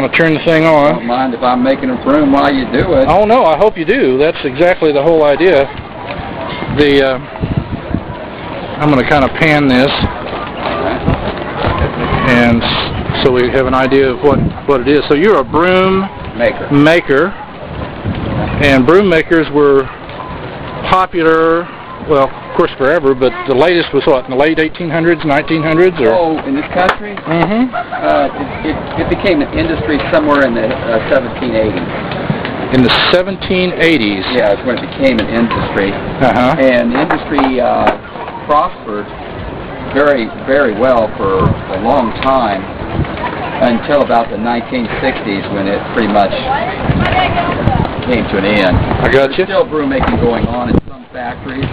going to turn the thing on. Don't mind if I'm making a broom while you do it. Oh, no, I hope you do. That's exactly the whole idea. I'm going to kind of pan this, and so we have an idea of what it is. So you're a broom maker, and broom makers were popular, well, of course, forever, but the latest was what, in the late 1800s, 1900s? Or? Oh, in this country? Mm-hmm. It became an industry somewhere in the 1780s. In the 1780s? Yeah, it's when it became an industry. Uh-huh. And the industry prospered very, very well for a long time until about the 1960s when it pretty much came to an end. I got you. There's still broom making going on in some factories,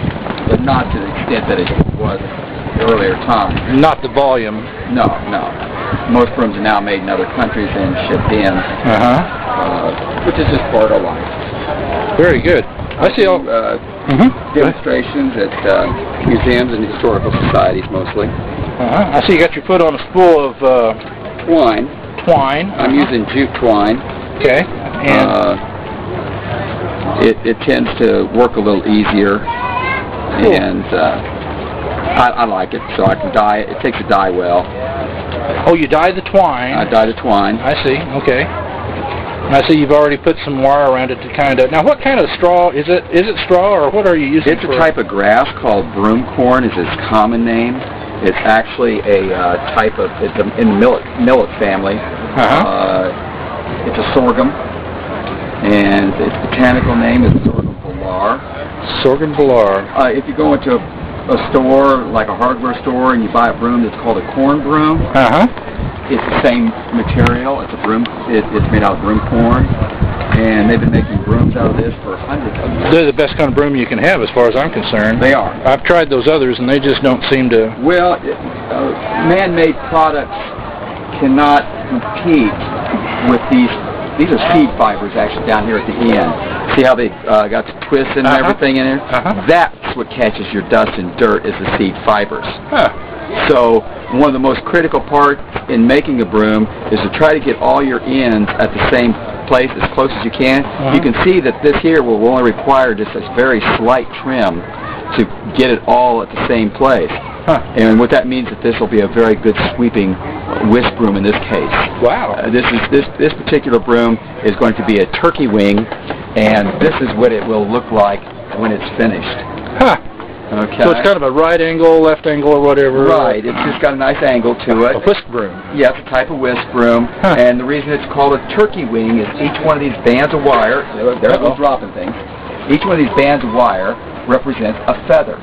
but not to the extent that it was in earlier times. Not the volume. No, no. Most brooms are now made in other countries and shipped in, which is just part of life. Very good. I see all demonstrations at museums and historical societies mostly. I see you got your foot on a spool of twine. Twine. I'm using jute twine. Okay. And it tends to work a little easier, and I like it, so I can dye it. It takes a dye well. Oh, you dye the twine. I dye the twine. I see. Okay. And I see you've already put some wire around it to kind of. Now, what kind of straw is it? Is it straw, or what are you using? It's a type of grass called broom corn. Is its common name. It's actually a type of. It's in the millet family. It's a sorghum, and its botanical name is sorghum pilar. Sorghum pilar. If you go into a store, like a hardware store, and you buy a broom that's called a corn broom, it's the same material. It's a broom. It's made out of broom corn, and they've been making brooms out of this for hundreds of years. They're the best kind of broom you can have, as far as I'm concerned. They are. I've tried those others, and they just don't seem to. Well, man-made products cannot compete with these. These are seed fibers actually down here at the end. See how they got the twists and everything in there? That's what catches your dust and dirt is the seed fibers. So one of the most critical parts in making a broom is to try to get all your ends at the same place as close as you can. You can see that this here will only require just a very slight trim to get it all at the same place. And what that means is that this will be a very good sweeping whisk broom in this case. Wow. This particular broom is going to be a turkey wing, and this is what it will look like when it's finished. Okay. So it's kind of a right angle, left angle, or whatever. Right. It's just got a nice angle to it. A whisk broom. Yeah, it's a type of whisk broom. And the reason it's called a turkey wing is each one of these bands of wire, there it goes dropping things, each one of these bands of wire represents a feather.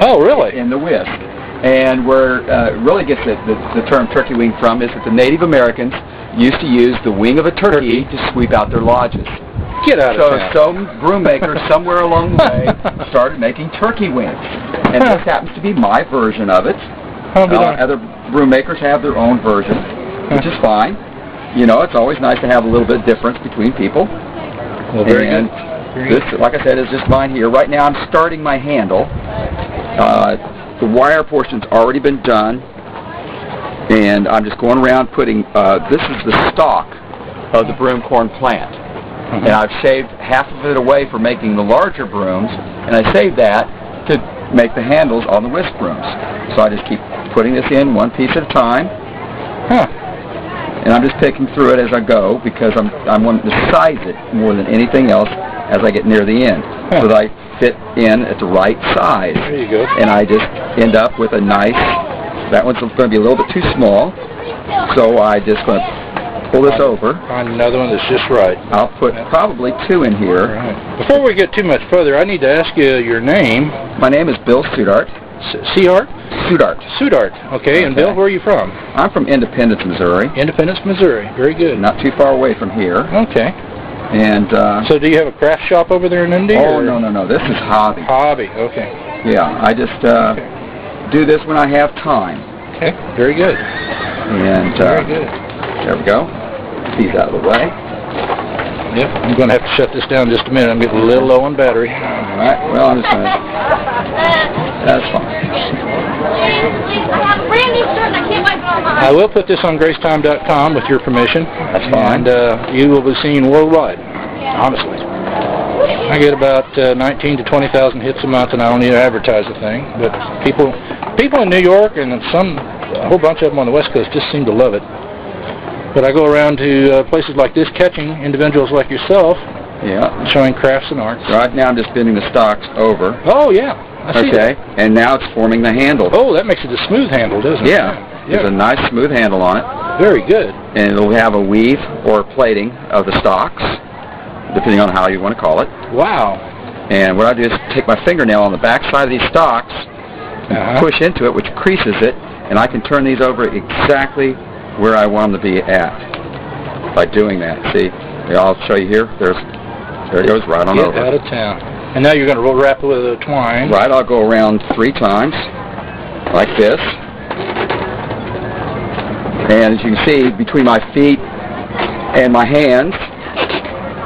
Oh, really? In the whisk. And where it really gets the term turkey wing from is that the Native Americans used to use the wing of a turkey to sweep out their lodges. Get out of town. So some broom makers somewhere along the way started making turkey wings. And this happens to be my version of it. Other broom makers have their own version, which is fine. You know, it's always nice to have a little bit of difference between people. Well, very good. This, like I said, is just mine here. Right now I'm starting my handle. The wire portion's already been done, and I'm just going around putting, this is the stalk of the broom corn plant. And I've shaved half of it away for making the larger brooms, and I saved that to make the handles on the whisk brooms. So I just keep putting this in one piece at a time. And I'm just picking through it as I go because I'm wanting to size it more than anything else as I get near the end. So that I fit in at the right size. There you go. And I just end up with a nice, that one's going to be a little bit too small, so I just going to pull this over. Find another one that's just right. I'll put probably 2 in here. Right. Before we get too much further, I need to ask you your name. My name is Bill Sudart. Sudart? Sudart. Sudart. Okay, and Bill, where are you from? I'm from Independence, Missouri. Independence, Missouri. Very good. Not too far away from here. Okay. And so do you have a craft shop over there in Indy? Oh, no. This is hobby. Hobby, okay. Yeah, I just do this when I have time. Okay, very good. And very good. There we go. These out of the way. Yep, I'm going to have to shut this down just a minute. I'm getting a little low on battery. All right, well, I'm just going to... That's fine. I got a brand new shirt and I can't wipe it I will put this on gracetime.com with your permission. That's fine. And you will be seen worldwide, honestly. I get about 19 to 20,000 hits a month, and I don't need to advertise the thing. But people in New York and a whole bunch of them on the West Coast just seem to love it. But I go around to places like this, catching individuals like yourself, showing crafts and arts. Right now I'm just bending the stocks over. Oh, yeah. I see that. And now it's forming the handle. Oh, that makes it a smooth handle, doesn't it? Yeah. There's a nice smooth handle on it. Very good. And it'll have a weave or plating of the stocks, depending on how you want to call it. Wow. And what I do is take my fingernail on the back side of these stocks, push into it, which creases it, and I can turn these over exactly where I want them to be at by doing that. See, I'll show you here. There it goes right on over. Get out of town. And now you're going to wrap it with a twine. Right, I'll go around 3 times, like this. And as you can see, between my feet and my hands,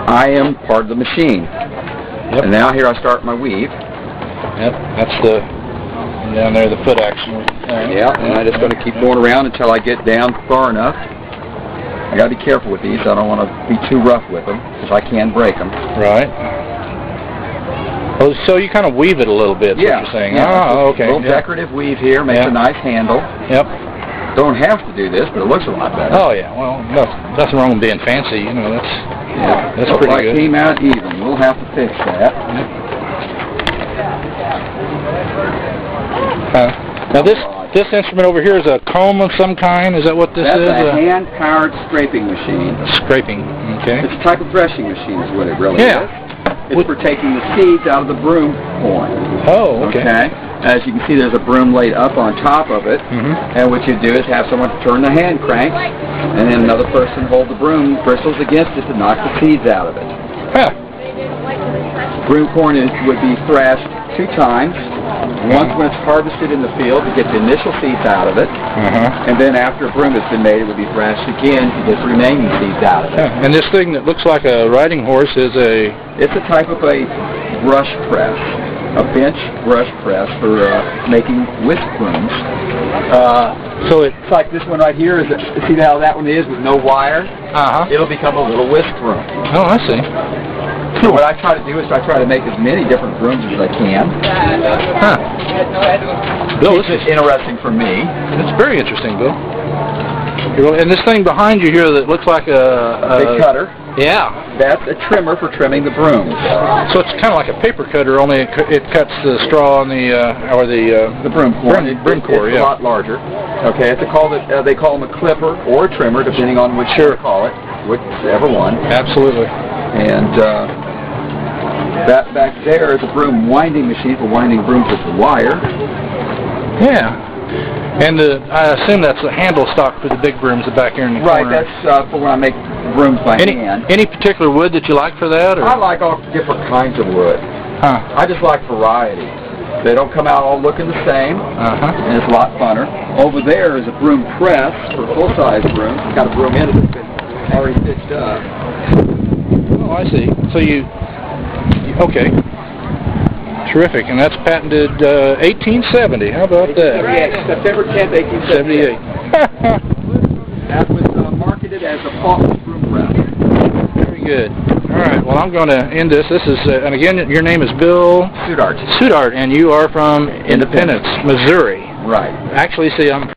I am part of the machine. Yep. And now here I start my weave. Yep, that's down there, the foot action. And I'm just going to keep going around until I get down far enough. I got to be careful with these. I don't want to be too rough with them, because I can break them. Right. Oh, so you kind of weave it a little bit, is what you're saying. Oh, okay. A little decorative weave here makes a nice handle. Yep. Don't have to do this, but it looks a lot better. Oh, yeah. Well, nothing wrong with being fancy. You know, that's so pretty good. I came out even. We'll have to fix that. Now this instrument over here is a comb of some kind. Is that what this is? That's a hand-powered scraping machine. Scraping. Okay. It's a type of threshing machine, is what it really is. It's for taking the seeds out of the broom corn. Oh, okay. As you can see, there's a broom laid up on top of it, and what you do is have someone turn the hand crank, and then another person hold the broom bristles against it to knock the seeds out of it. Broom corn would be thrashed 2 times. Once when it's harvested in the field to get the initial seeds out of it, and then after a broom has been made, it would be thrashed again to get the remaining seeds out of it. And this thing that looks like a riding horse is a... It's a type of a brush press, a bench brush press for making whisk brooms. So it's like this one right here. See how that one is with no wire? It'll become a little whisk broom. Oh, I see. So what I try to do is I try to make as many different brooms as I can. Bill, this is interesting for me. It's very interesting, Bill. And this thing behind you here that looks like a big cutter. Yeah. That's a trimmer for trimming the brooms. So it's kind of like a paper cutter, only it cuts the straw on the broom core. Broom core, it's a lot larger. Okay, they call them a clipper or a trimmer, depending on which you call it, whichever one. Absolutely. And that back there is a broom winding machine for winding brooms with wire. Yeah. And I assume that's the handle stock for the big brooms back here in the corner. Right, that's for when I make brooms by hand. Any particular wood that you like for that? Or? I like all different kinds of wood. I just like variety. They don't come out all looking the same, and it's a lot funner. Over there is a broom press for full-size brooms. It's got a broom in it that's been already stitched up. Oh, I see. So okay. Terrific, and that's patented 1870. How about that? September 10th, 1878. That was marketed as a faultless broom press. Very good. All right, well, I'm going to end this. This is, and again, your name is Bill? Sudart. Sudart, and you are from Independence, Missouri. Right. Actually, see, I'm